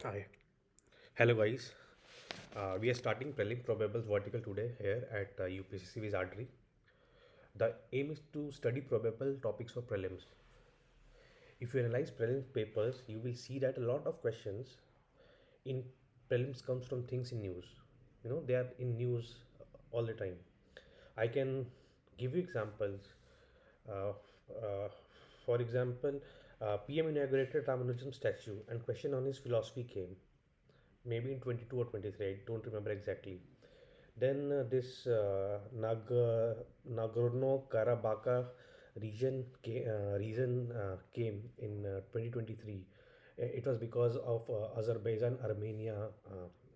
Hi. Hello, guys. We are starting Prelim Probables vertical today here at UPCC Wizardry. The aim is to study probable topics for prelims. If you analyze prelims papers, you will see that a lot of questions in prelims comes from things in news. They are in news all the time. I can give you examples. Uh, uh, for example, PM inaugurated Ramanujan statue and question on his philosophy came maybe in 22 or 23, I don't remember exactly. Then this Nagorno Karabakh region came in 2023. It was because of Azerbaijan Armenia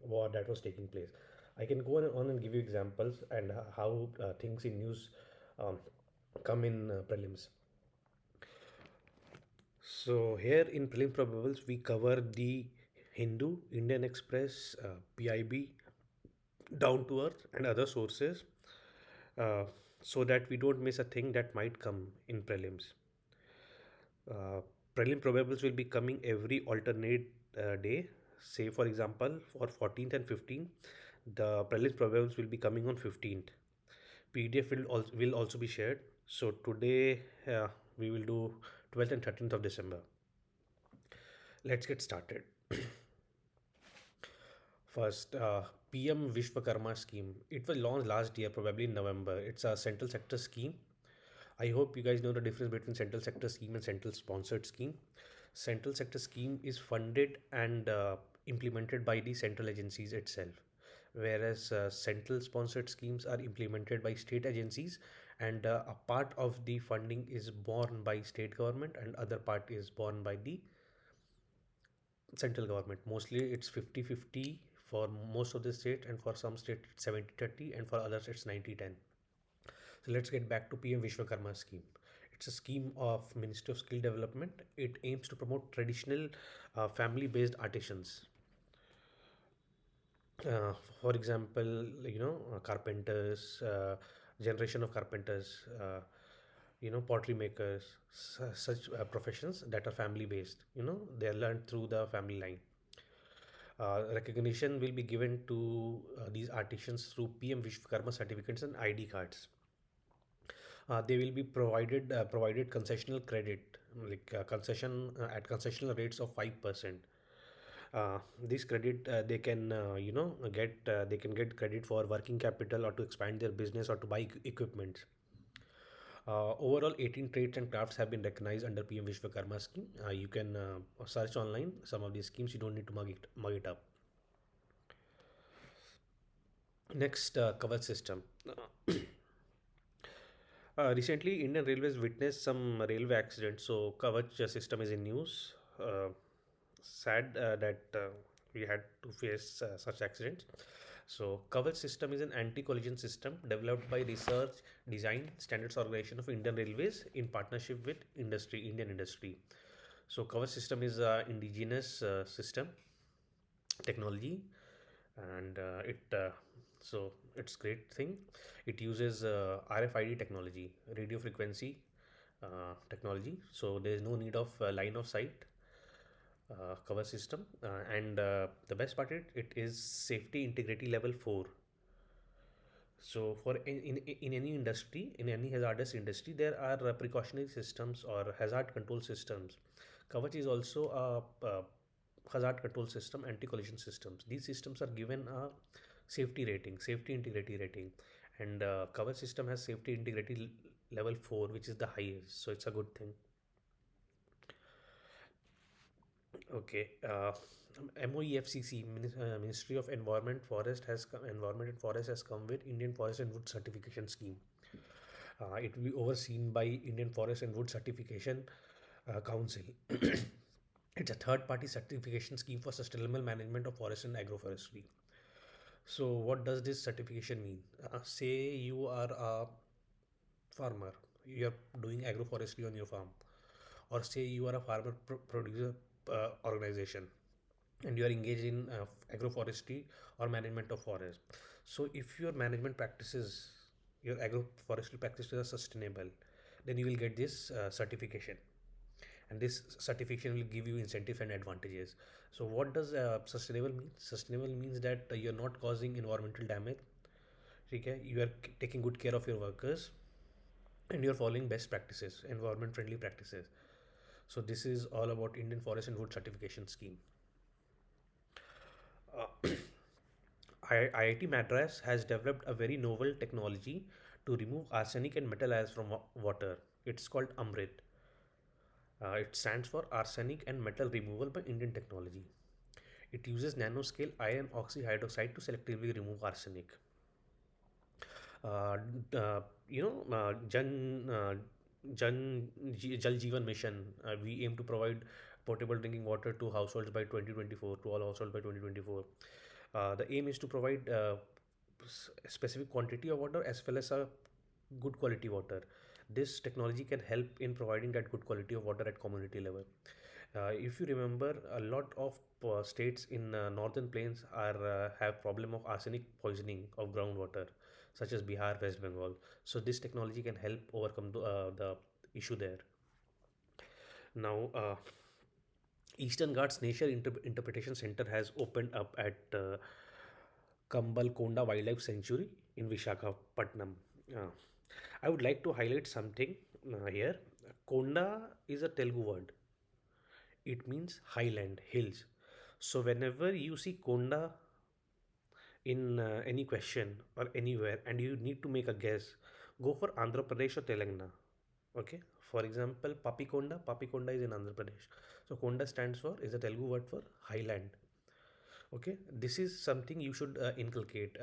war that was taking place. I can go on and give you examples and how things in news um, come in prelims. So here in prelim probables we cover the Hindu, Indian Express, PIB, Down to Earth, and other sources, uh, so that we don't miss a thing that might come in prelims. Uh, Prelim probables will be coming every alternate day. Say, for example, for 14th and 15th, the prelims probables will be coming on 15th. PDF will also be shared. So today we will do 12th and 13th of December. Let's get started. First, PM Vishwakarma scheme. It was launched last year, probably in November. It's a central sector scheme. I hope you guys know the difference between central sector scheme and central sponsored scheme. Central sector scheme is funded and implemented by the central agencies itself, whereas central sponsored schemes are implemented by state agencies, and a part of the funding is borne by state government and other part is borne by the central government. Mostly it's 50-50 for most of the state, and for some state it's 70-30, and for others it's 90-10. So let's get back to PM Vishwakarma scheme. It's a scheme of Ministry of Skill Development. It aims to promote traditional family-based artisans. Uh, for example, carpenters, generation of carpenters, pottery makers, such professions that are family-based. They are learned through the family line. Recognition will be given to these artisans through PM Vishwakarma certificates and ID cards. They will be provided concessional credit, like concession at concessional rates of 5%. This credit they can get they can get credit for working capital or to expand their business or to buy equipment. Overall, 18 trades and crafts have been recognized under PM Vishwakarma scheme. You can search online some of these schemes. You don't need to mug it up. Next, cover system. Recently, Indian Railways witnessed some railway accidents, so Kavach system is in news. Sad that we had to face such accidents. So, Kavach system is an anti-collision system developed by Research Design Standards Organization of Indian Railways in partnership with Indian industry. So, Kavach system is a indigenous system technology, and it's great thing. It uses RFID technology, radio frequency technology, so there is no need of line of sight cover system, and the best part, it is safety integrity level 4. So for in any industry, in any hazardous industry, there are precautionary systems or hazard control systems. Kavach is also a hazard control system, anti-collision systems. These systems are given a safety rating, safety integrity rating, and Kavach system has safety integrity level 4, which is the highest. So it's a good thing. Okay. MOEFCC, Ministry of Environment and Forest has come with Indian Forest and Wood Certification Scheme. It will be overseen by Indian Forest and Wood Certification Council. It's a third-party certification scheme for sustainable management of forest and agroforestry. So, what does this certification mean? Say you are a farmer, you are doing agroforestry on your farm, or say you are a farmer producer organization, and you are engaged in agroforestry or management of forest. So if your management practices, your agroforestry practices are sustainable, then you will get this certification. and this certification will give you incentives and advantages. So what does sustainable mean? Sustainable means that you're not causing environmental damage. Okay, you are taking good care of your workers, and you're following best practices, environment friendly practices. So this is all about Indian Forest and Wood Certification Scheme. uh, IIT Madras has developed a very novel technology to remove arsenic and metal ions from water. It's called Amrit. It stands for Arsenic and Metal Removal by Indian Technology. It uses nanoscale iron oxyhydroxide to selectively remove arsenic. uh, Jan Jal Jeevan Mission. We aim to provide potable drinking water to households by 2024, to all households by 2024. The aim is to provide specific quantity of water as well as a good quality water. This technology can help in providing that good quality of water at community level. If you remember, a lot of states in northern plains are have problem of arsenic poisoning of groundwater, such as Bihar, West Bengal. So this technology can help overcome the issue there. Now, Eastern Ghats Nature Interpretation Center has opened up at Kambal Konda Wildlife Sanctuary in Vishakhapatnam. Uh, I would like to highlight something here. Konda is a Telugu word. It means highland, hills. So whenever you see Konda in any question or anywhere and you need to make a guess, go for Andhra Pradesh or Telangana. Okay. For example, Papikonda. Papikonda is in Andhra Pradesh. So Konda stands for, is a Telugu word for highland. Okay, this is something you should inculcate.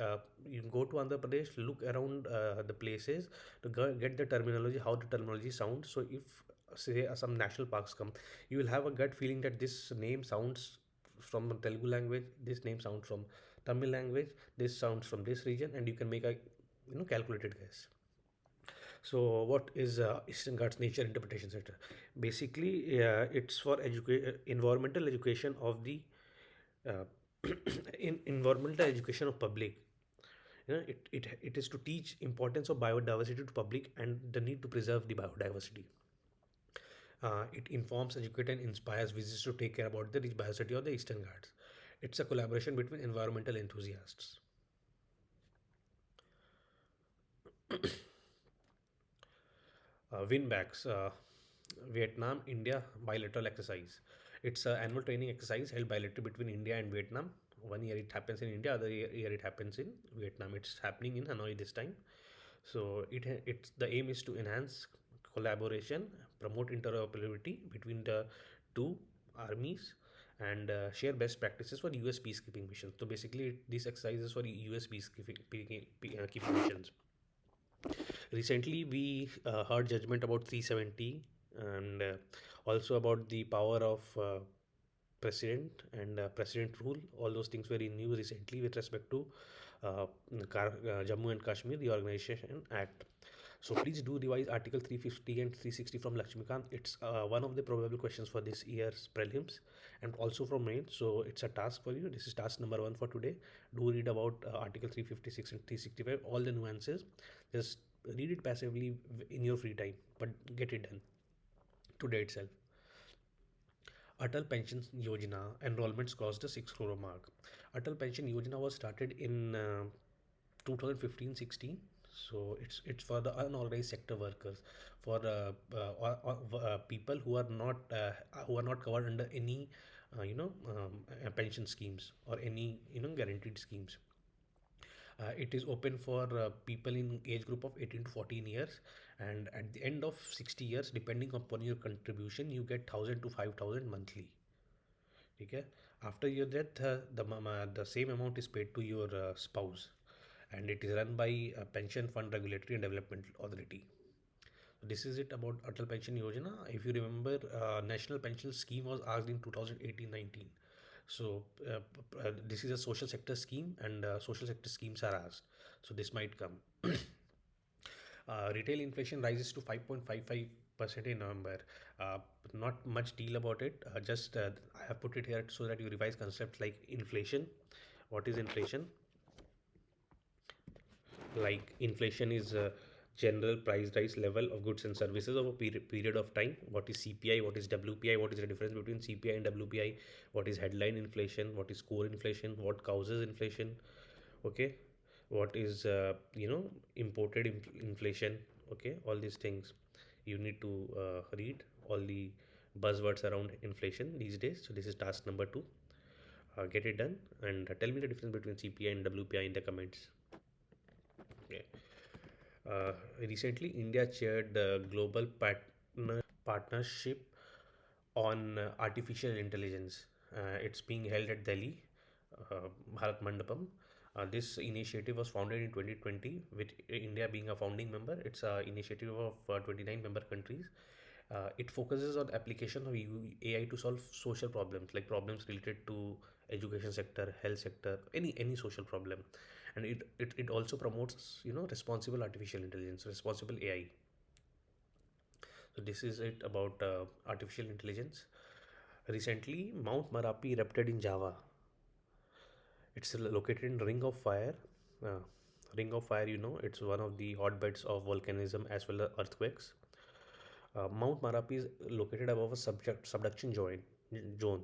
You go to Andhra Pradesh, look around the places to get the terminology, how the terminology sounds. So if say some national parks come, you will have a gut feeling that this name sounds from Telugu language, this name sounds from Tamil language, this sounds from this region, and you can make a calculated guess. So, what is Eastern Ghats Nature Interpretation Center? Basically, it's for environmental education of the uh, in environmental education of public. It is to teach importance of biodiversity to public and the need to preserve the biodiversity. It informs, educates, and inspires visitors to take care about the rich biodiversity of the Eastern Ghats. It's a collaboration between environmental enthusiasts. Winbacks, Vietnam India bilateral exercise. It's an annual training exercise held bilaterally between India and Vietnam. One year it happens in India, other year it happens in Vietnam. It's happening in Hanoi this time. So it's the aim is to enhance collaboration, promote interoperability between the two armies, and share best practices for U.S. peacekeeping missions. So basically, these exercises for U.S. keeping missions. Recently, we heard judgment about 370 and also about the power of president and president rule. All those things were in news recently with respect to Jammu and Kashmir, the Organization Act. So please do revise Article 350 and 360 from Lakshmikant. It's one of the probable questions for this year's prelims and also from main. So it's a task for you. This is task number one for today. Do read about Article 356 and 365, all the nuances. Just read it passively in your free time, but get it done today itself. Atal Pension Yojana enrollments crossed the 6 crore mark. Atal Pension Yojana was started in 2015-16. So it's for the unorganized sector workers, for people who are not covered under any pension schemes or any guaranteed schemes. It is open for people in age group of 18 to 14 years, and at the end of 60 years, depending upon your contribution, you get 1000 to 5000 monthly. Okay. After your death, the same amount is paid to your spouse, and it is run by Pension Fund Regulatory and Development Authority. This is it about Atal Pension Yojana. If you remember, National Pension Scheme was asked in 2018-19. So this is a social sector scheme, and social sector schemes are asked. So this might come. Retail inflation rises to 5.55% in November. Uh, Not much deal about it. Just I have put it here so that you revise concepts like inflation. What is inflation? Like inflation is general price rise level of goods and services over period of time. What is CPI? What is WPI? What is the difference between CPI and WPI? What is headline inflation? What is core inflation? What causes inflation? Okay, what is imported inflation? Okay, all these things you need to read all the buzzwords around inflation these days. So this is task number 2. Get it done and tell me the difference between CPI and WPI in the comments. Okay. Recently, India chaired the Global Partnership on Artificial Intelligence. It's being held at Delhi, Bharat Mandapam. This initiative was founded in 2020 with India being a founding member. It's an initiative of 29 member countries. It focuses on application of AI to solve social problems like problems related to education sector, health sector, any social problem, and it also promotes responsible artificial intelligence, responsible AI. So this is it about artificial intelligence. Recently, Mount Marapi erupted in Java. It's located in Ring of Fire. Uh, Ring of Fire, it's one of the hotbeds of volcanism as well as earthquakes. Mount Marapi is located above a subduction zone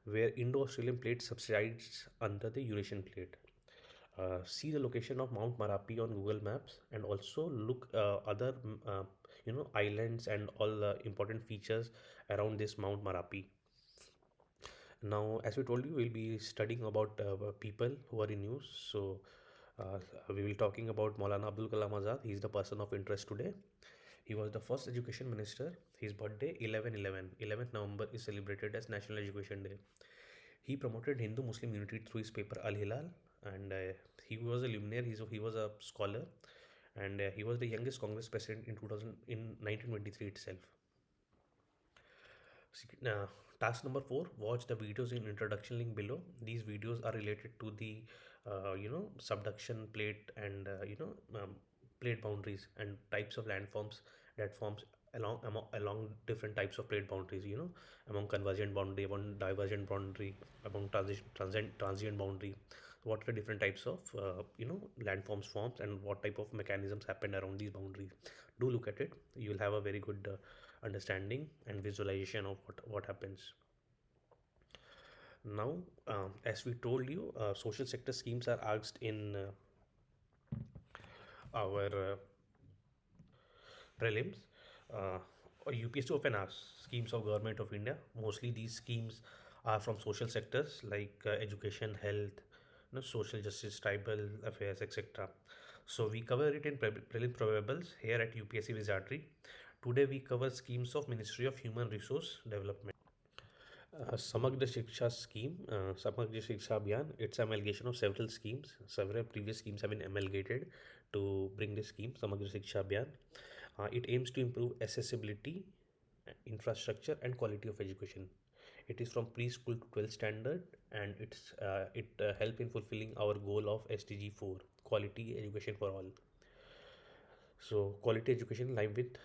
where Indo-Australian plate subsides under the Eurasian plate. See the location of Mount Marapi on Google Maps and also look other islands and all important features around this Mount Marapi. Now, as we told you, we'll be studying about people who are in news. So, uh, we will talking about Maulana Abdul Kalam Azad. He is the person of interest today. He was the first education minister. His birthday 11/11. 11th November is celebrated as National Education Day. He promoted Hindu Muslim unity through his paper Al Hilal, and he was a luminaire. He was a scholar, and he was the youngest Congress president in 2000 in 1923 itself. Uh, Task number 4, watch the videos in introduction link below. These videos are related to the subduction plate and plate boundaries and types of landforms that forms along different types of plate boundaries, among convergent boundary, among divergent boundary, among transient boundary. What are the different types of landforms forms and what type of mechanisms happen around these boundaries? Do look at it. You will have a very good understanding and visualization of what happens. Now, as we told you, social sector schemes are asked in our prelims. uh, UPSC often asks schemes of government of India. Mostly these schemes are from social sectors like education, health, social justice, tribal affairs, etc. So we cover it in prelim probables here at UPSC Wizardry. Today we cover schemes of Ministry of Human Resource Development. Samagra Shiksha scheme, Samagra Shiksha Abhiyan, it's amalgamation of several schemes. Several previous schemes have been amalgamated to bring this scheme, Samagra Shiksha Abhiyan. It aims to improve accessibility, infrastructure, and quality of education. It is from preschool to 12th standard, and it help in fulfilling our goal of SDG 4, quality education for all. So, quality education in line with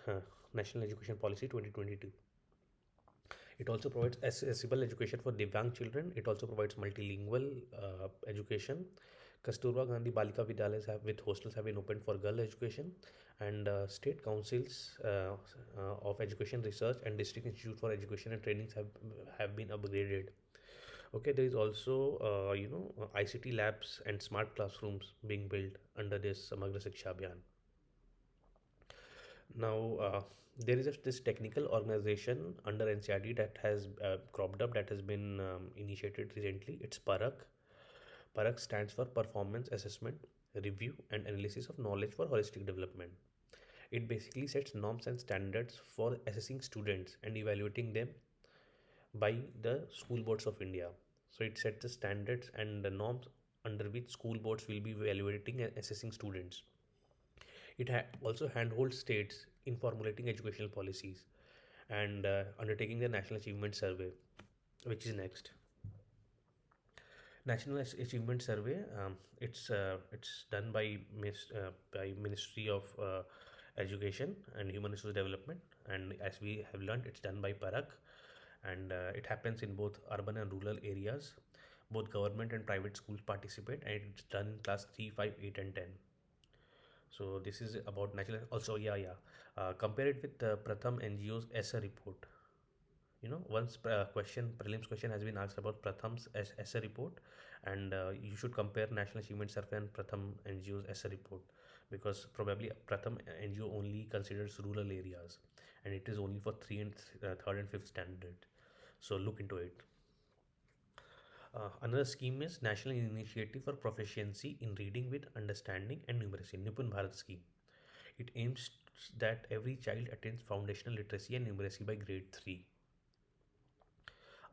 National Education Policy 2022. It also provides accessible education for Divyang children. It also provides multilingual education. Kasturba Gandhi Balika Vidyalaya with hostels have been opened for girl education, and state councils of education research and district institute for education and trainings have been upgraded. Okay, there is also ICT labs and smart classrooms being built under this Samagra Shiksha Abhiyan. Now, there is this technical organization under NCRD that has cropped up, that has been initiated recently. It's PARAK. PARAK stands for Performance Assessment, Review and Analysis of Knowledge for Holistic Development. It basically sets norms and standards for assessing students and evaluating them by the school boards of India. So it sets the standards and the norms under which school boards will be evaluating and assessing students. It also handholds states in formulating educational policies and undertaking the National Achievement Survey, which is next. National Achievement Survey. It's done by Ministry of Education and Human Resource Development, and as we have learned, it's done by Parak, and it happens in both urban and rural areas. Both government and private schools participate, and it's done in class 3, 5, 8, and 10. So this is about natural. Also, yeah, yeah. Compare it with Pratham NGO's ESSA report. Once prelims question has been asked about Pratham's ESSA report, and you should compare National Achievement Survey and Pratham NGO's ESSA report, because probably Pratham NGO only considers rural areas, and it is only for third and fifth standard. So look into it. Another scheme is National Initiative for Proficiency in Reading with Understanding and Numeracy, Nipun Bharat scheme. It aims that every child attains foundational literacy and numeracy by grade 3.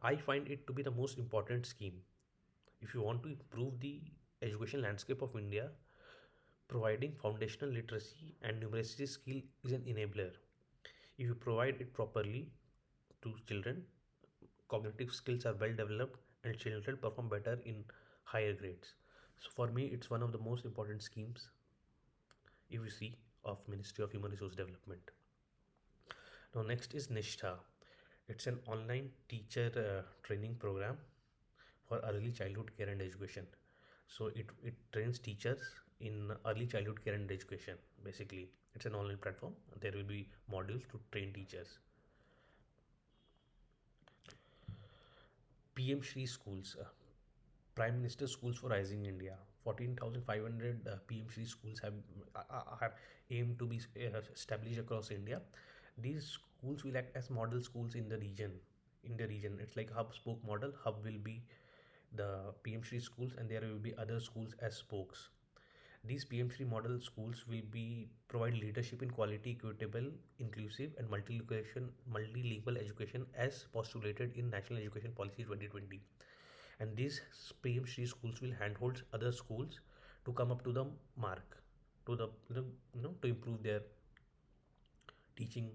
I find it to be the most important scheme. If you want to improve the education landscape of India, providing foundational literacy and numeracy skill is an enabler. If you provide it properly to children, cognitive skills are well developed and children perform better in higher grades. So for me, it's one of the most important schemes if you see of Ministry of Human Resource Development. Now next is Nishtha. It's an online teacher training program for early childhood care and education. So it trains teachers in early childhood care and education. Basically, it's an online platform. There will be modules to train teachers. PM Shri schools, Prime Minister Schools for Rising India. 14,500 PM Shri schools have aimed to be established across India. These schools will act as model schools in the region. It's like hub spoke model. Hub will be the PM Shri schools, and there will be other schools as spokes. These PM Shri model schools will be provide leadership in quality, equitable, inclusive, and multilingual education as postulated in National Education Policy 2020. And these PM Shri schools will handhold other schools to come up to the mark, to the to improve their teaching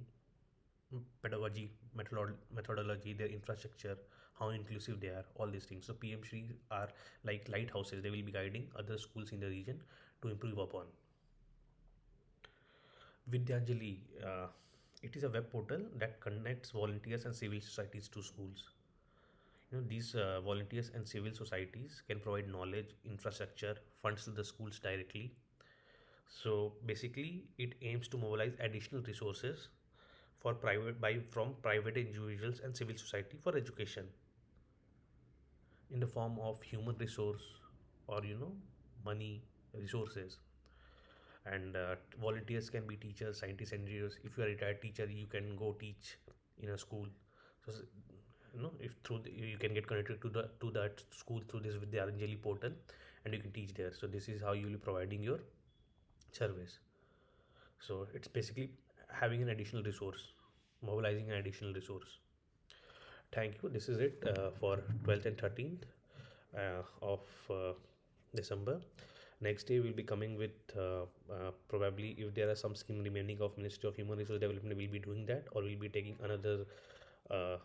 pedagogy, methodology, their infrastructure, how inclusive they are, all these things. So PM Shri are like lighthouses. They will be guiding other schools in the region to improve upon. Vidyanjali, it is a web portal that connects volunteers and civil societies to schools. These volunteers and civil societies can provide knowledge, infrastructure, funds to the schools directly. So basically, it aims to mobilize additional resources for private by from private individuals and civil society for education in the form of human resource or money resources. And volunteers can be teachers, scientists, engineers. If you are a retired teacher, you can go teach in a school. So if you can get connected to that school through this Vidyanjali portal, and you can teach there. So this is how you will be providing your service. So it's basically having an additional resource, mobilizing an additional resource. Thank you. This is it for 12th and 13th of December. Next day, we'll be coming with probably if there are some scheme remaining of Ministry of Human Resource Development, we'll be doing that, or we'll be taking another uh,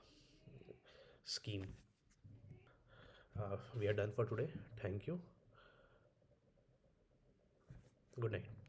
scheme. We are done for today. Thank you. Good night.